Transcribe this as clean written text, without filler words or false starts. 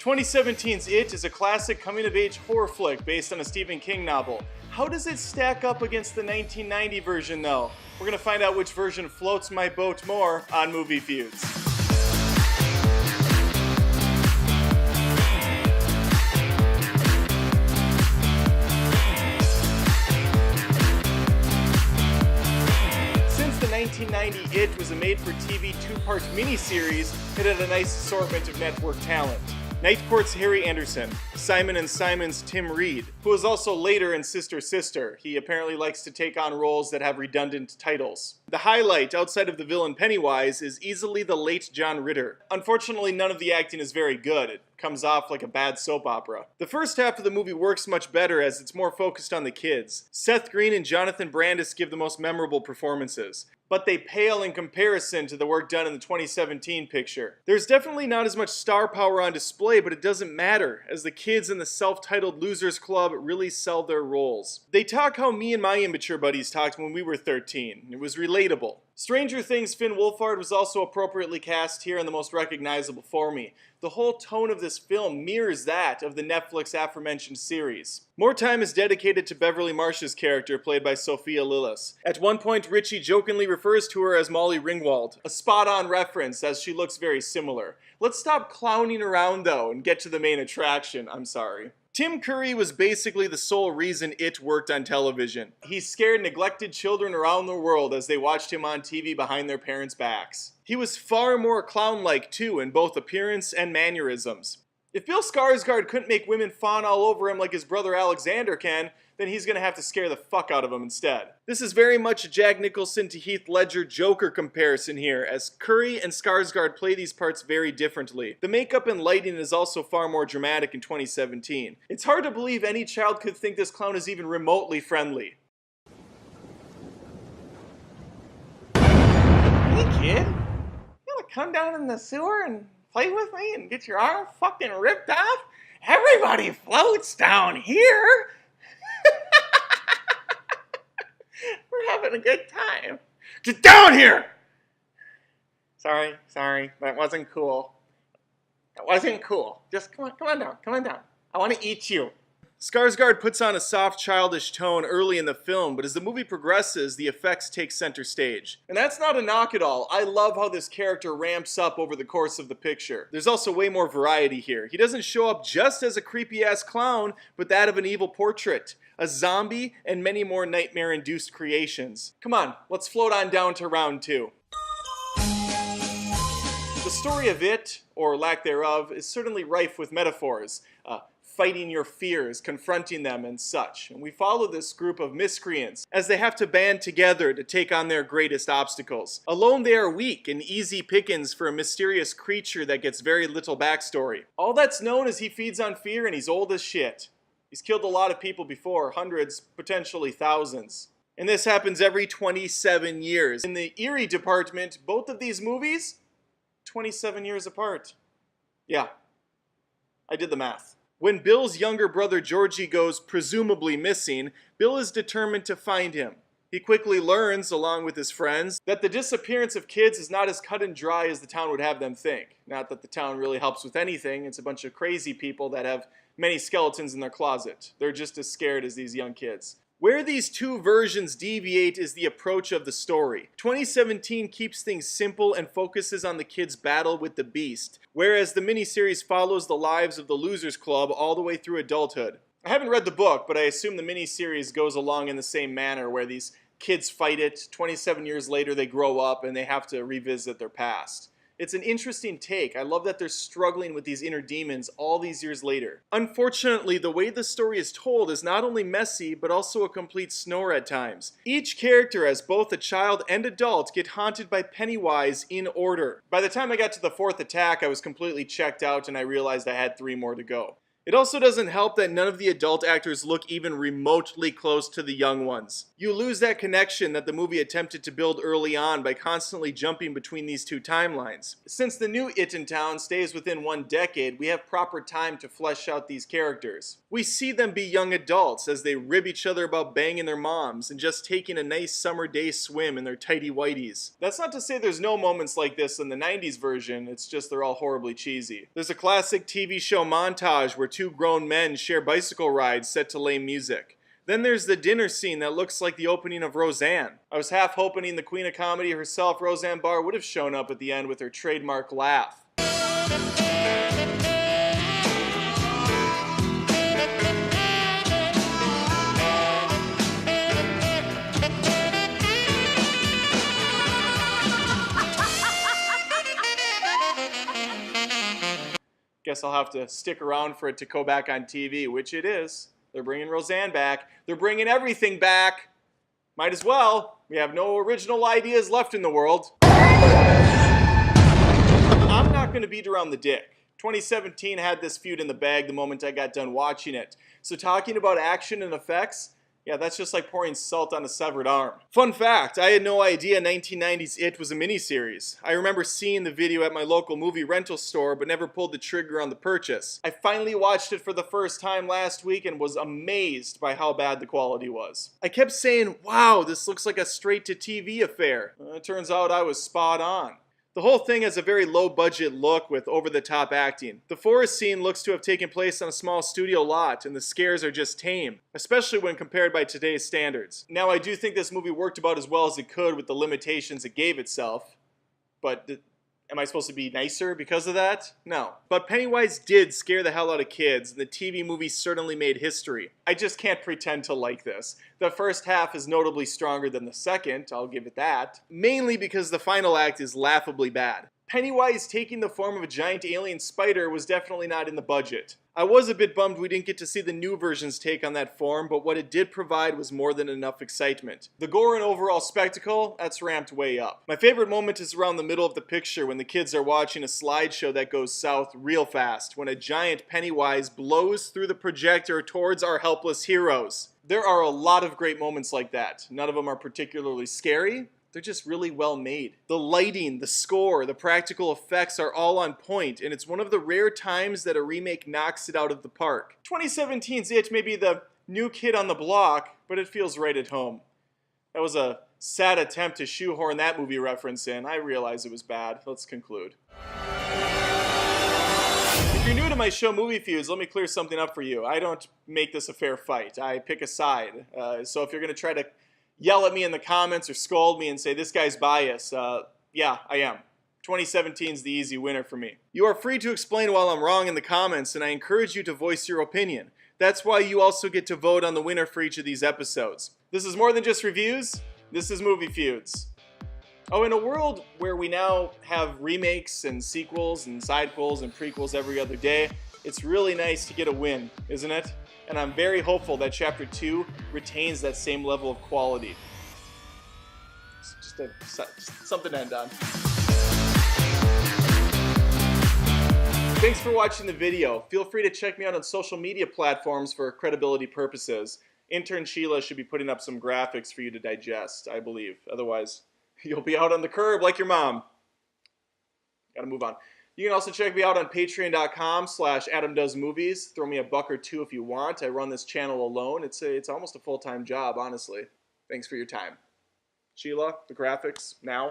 2017's It is a classic coming-of-age horror flick based on a Stephen King novel. How does it stack up against the 1990 version, though? We're gonna find out which version floats my boat more on Movie Feuds. Since the 1990 It was a made-for-TV two-part miniseries, it had a nice assortment of network talent. Night Court's Harry Anderson, Simon & Simon's Tim Reed, who was also later in Sister Sister. He apparently likes to take on roles that have redundant titles. The highlight, outside of the villain Pennywise, is easily the late John Ritter. Unfortunately, none of the acting is very good. It comes off like a bad soap opera. The first half of the movie works much better as it's more focused on the kids. Seth Green and Jonathan Brandis give the most memorable performances, but they pale in comparison to the work done in the 2017 picture. There's definitely not as much star power on display, but it doesn't matter, as the kids in the self-titled Losers Club really sell their roles. They talk how me and my immature buddies talked when we were 13. It was relatable. Stranger Things' Finn Wolfhard was also appropriately cast here and the most recognizable for me. The whole tone of this film mirrors that of the Netflix aforementioned series. More time is dedicated to Beverly Marsh's character, played by Sophia Lillis. At one point, Richie jokingly refers to her as Molly Ringwald, a spot-on reference as she looks very similar. Let's stop clowning around though and get to the main attraction. I'm sorry. Tim Curry was basically the sole reason It worked on television. He scared neglected children around the world as they watched him on TV behind their parents' backs. He was far more clown-like too in both appearance and mannerisms. If Bill Skarsgård couldn't make women fawn all over him like his brother Alexander can, then he's gonna have to scare the fuck out of them instead. This is very much a Jack Nicholson to Heath Ledger Joker comparison here, as Curry and Skarsgård play these parts very differently. The makeup and lighting is also far more dramatic in 2017. It's hard to believe any child could think this clown is even remotely friendly. Hey kid, you wanna come down in the sewer and play with me and get your arm fucking ripped off? Everybody floats down here! We're having a good time. Get down here! Sorry, that wasn't cool. That wasn't cool. Just come on down. I want to eat you. Skarsgård puts on a soft, childish tone early in the film, but as the movie progresses, the effects take center stage. And that's not a knock at all. I love how this character ramps up over the course of the picture. There's also way more variety here. He doesn't show up just as a creepy-ass clown, but that of an evil portrait, a zombie, and many more nightmare-induced creations. Come on, let's float on down to round two. The story of It, or lack thereof, is certainly rife with metaphors. Fighting your fears, confronting them, and such. And we follow this group of miscreants as they have to band together to take on their greatest obstacles. Alone they are weak and easy pickings for a mysterious creature that gets very little backstory. All that's known is he feeds on fear and he's old as shit. He's killed a lot of people before, hundreds, potentially thousands. And this happens every 27 years. In the eerie department, both of these movies, 27 years apart. Yeah, I did the math. When Bill's younger brother Georgie goes presumably missing, Bill is determined to find him. He quickly learns, along with his friends, that the disappearance of kids is not as cut and dry as the town would have them think. Not that the town really helps with anything, it's a bunch of crazy people that have many skeletons in their closet. They're just as scared as these young kids. Where these two versions deviate is the approach of the story. 2017 keeps things simple and focuses on the kids' battle with the beast, whereas the miniseries follows the lives of the Losers Club all the way through adulthood. I haven't read the book, but I assume the miniseries goes along in the same manner, where these kids fight it, 27 years later they grow up and they have to revisit their past. It's an interesting take. I love that they're struggling with these inner demons all these years later. Unfortunately, the way the story is told is not only messy, but also a complete snore at times. Each character, as both a child and adult, get haunted by Pennywise in order. By the time I got to the fourth attack, I was completely checked out and I realized I had 3 more to go. It also doesn't help that none of the adult actors look even remotely close to the young ones. You lose that connection that the movie attempted to build early on by constantly jumping between these two timelines. Since the new It in town stays within one decade, we have proper time to flesh out these characters. We see them be young adults as they rib each other about banging their moms and just taking a nice summer day swim in their tighty whities. That's not to say there's no moments like this in the 90s version, it's just they're all horribly cheesy. There's a classic TV show montage where two grown men share bicycle rides set to lame music. Then there's the dinner scene that looks like the opening of Roseanne. I was half hoping the queen of comedy herself, Roseanne Barr, would have shown up at the end with her trademark laugh. Guess I'll have to stick around for it to go back on TV, which it is. They're bringing Roseanne back. They're bringing everything back. Might as well. We have no original ideas left in the world. I'm not going to beat around the dick. 2017 had this feud in the bag the moment I got done watching it. So talking about action and effects, yeah, that's just like pouring salt on a severed arm. Fun fact, I had no idea 1990's It was a miniseries. I remember seeing the video at my local movie rental store but never pulled the trigger on the purchase. I finally watched it for the first time last week and was amazed by how bad the quality was. I kept saying, wow, this looks like a straight-to-TV affair. It turns out I was spot on. The whole thing has a very low-budget look with over-the-top acting. The forest scene looks to have taken place on a small studio lot, and the scares are just tame, especially when compared by today's standards. Now, I do think this movie worked about as well as it could with the limitations it gave itself, but am I supposed to be nicer because of that? No. But Pennywise did scare the hell out of kids, and the TV movie certainly made history. I just can't pretend to like this. The first half is notably stronger than the second, I'll give it that, mainly because the final act is laughably bad. Pennywise taking the form of a giant alien spider was definitely not in the budget. I was a bit bummed we didn't get to see the new version's take on that form, but what it did provide was more than enough excitement. The gore and overall spectacle, that's ramped way up. My favorite moment is around the middle of the picture when the kids are watching a slideshow that goes south real fast, when a giant Pennywise blows through the projector towards our helpless heroes. There are a lot of great moments like that. None of them are particularly scary. They're just really well made. The lighting, the score, the practical effects are all on point, and it's one of the rare times that a remake knocks it out of the park. 2017's It may be the new kid on the block, but it feels right at home. That was a sad attempt to shoehorn that movie reference in. I realize it was bad. Let's conclude. If you're new to my show Movie Feuds, let me clear something up for you. I don't make this a fair fight. I pick a side. So if you're going to try to yell at me in the comments or scold me and say this guy's biased, yeah, I am. 2017 is the easy winner for me. You are free to explain while I'm wrong in the comments, and I encourage you to voice your opinion. That's why you also get to vote on the winner for each of these episodes. This is more than just reviews. This is Movie Feuds. Oh, in a world where we now have remakes and sequels and sidequels and prequels every other day, it's really nice to get a win, isn't it? And I'm very hopeful that Chapter 2 retains that same level of quality. Just something to end on. Thanks for watching the video. Feel free to check me out on social media platforms for credibility purposes. Intern Sheila should be putting up some graphics for you to digest, I believe. Otherwise, you'll be out on the curb like your mom. Gotta move on. You can also check me out on patreon.com/AdamDoesMovies. Throw me a buck or two if you want. I run this channel alone. It's almost a full-time job, honestly. Thanks for your time. Sheila, the graphics, now.